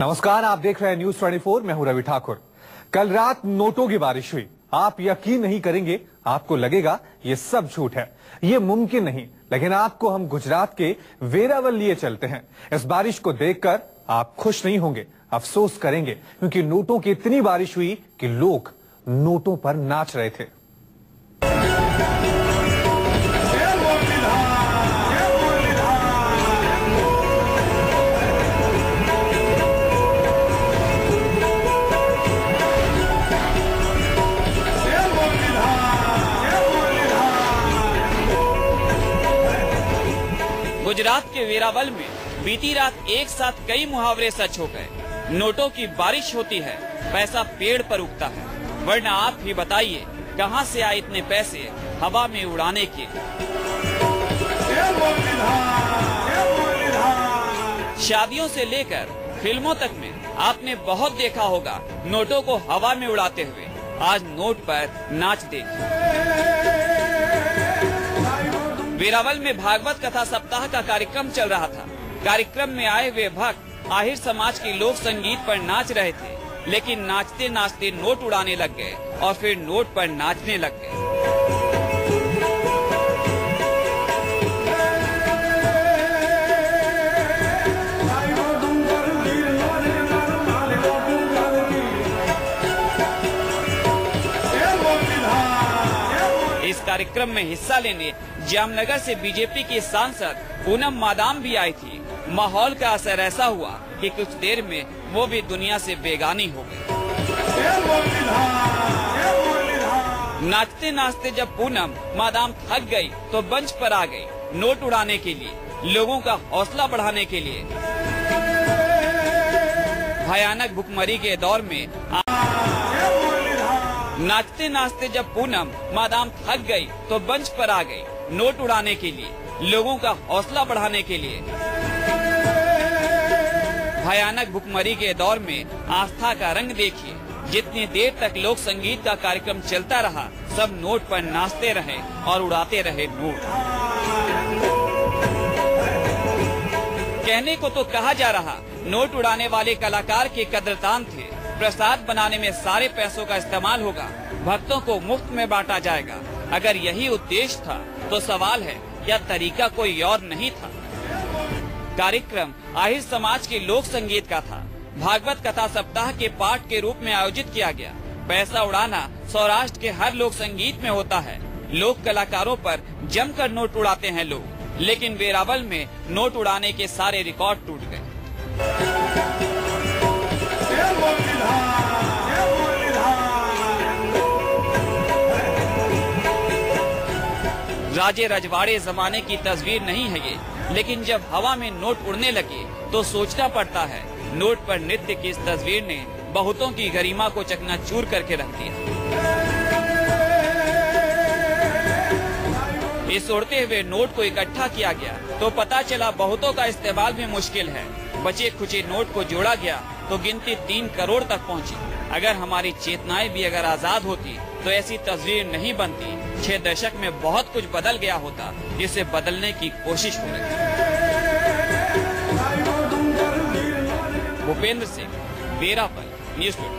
नमस्कार, आप देख रहे हैं न्यूज 24। मैं हूं रवि ठाकुर। कल रात नोटों की बारिश हुई। आप यकीन नहीं करेंगे, आपको लगेगा ये सब झूठ है, ये मुमकिन नहीं, लेकिन आपको हम गुजरात के वेरावल लिए चलते हैं। इस बारिश को देखकर आप खुश नहीं होंगे, अफसोस करेंगे, क्योंकि नोटों की इतनी बारिश हुई कि लोग नोटों पर नाच रहे थे। गुजरात के वेरावल में बीती रात एक साथ कई मुहावरे सच हो गए। नोटों की बारिश होती है, पैसा पेड़ पर उगता है, वरना आप ही बताइए कहां से आए इतने पैसे हवा में उड़ाने के। शादियों से लेकर फिल्मों तक में आपने बहुत देखा होगा नोटों को हवा में उड़ाते हुए। आज नोट पर नाच देखिए। वेरावल में भागवत कथा सप्ताह का कार्यक्रम चल रहा था। कार्यक्रम में आए हुए भक्त आहिर समाज के लोक संगीत पर नाच रहे थे, लेकिन नाचते नाचते नोट उड़ाने लग गए और फिर नोट पर नाचने लग गए। इस कार्यक्रम में हिस्सा लेने जामनगर से बीजेपी की सांसद पूनम मादाम भी आई थी। माहौल का असर ऐसा हुआ कि कुछ देर में वो भी दुनिया से बेगानी हो गई। नाचते नाचते जब पूनम मादाम थक गई तो मंच पर आ गई, नोट उड़ाने के लिए, लोगों का हौसला बढ़ाने के लिए। भयानक भुखमरी के दौर में नाचते नाचते जब पूनम मादाम थक गई तो मंच पर आ गई, नोट उड़ाने के लिए, लोगों का हौसला बढ़ाने के लिए। भयानक भुखमरी के दौर में आस्था का रंग देखिए। जितनी देर तक लोक संगीत का कार्यक्रम चलता रहा, सब नोट पर नाचते रहे और उड़ाते रहे नोट। कहने को तो कहा जा रहा नोट उड़ाने वाले कलाकार के कदरदान थे। प्रसाद बनाने में सारे पैसों का इस्तेमाल होगा, भक्तों को मुफ्त में बांटा जाएगा। अगर यही उद्देश्य था तो सवाल है, क्या तरीका कोई और नहीं था? कार्यक्रम आहिर समाज के लोक संगीत का था। भागवत कथा सप्ताह के पाठ के रूप में आयोजित किया गया। पैसा उड़ाना सौराष्ट्र के हर लोक संगीत में होता है। लोक कलाकारों पर जमकर नोट उड़ाते हैं लोग, लेकिन वेरावल में नोट उड़ाने के सारे रिकॉर्ड टूट गए। राजे रजवाड़े जमाने की तस्वीर नहीं है ये, लेकिन जब हवा में नोट उड़ने लगे तो सोचना पड़ता है। नोट पर नृत्य की इस तस्वीर ने बहुतों की गरिमा को चकनाचूर करके रख दिया। इस उड़ते हुए नोट को इकट्ठा किया गया तो पता चला बहुतों का इस्तेमाल भी मुश्किल है। बचे खुचे नोट को जोड़ा गया तो गिनती 3 करोड़ तक पहुंची। अगर हमारी चेतनाएं भी अगर आजाद होती तो ऐसी तस्वीर नहीं बनती। 6 दशक में बहुत कुछ बदल गया होता, जिसे बदलने की कोशिश हो रही है। भूपेंद्र सिंह, वेरावल, न्यूज़ 24।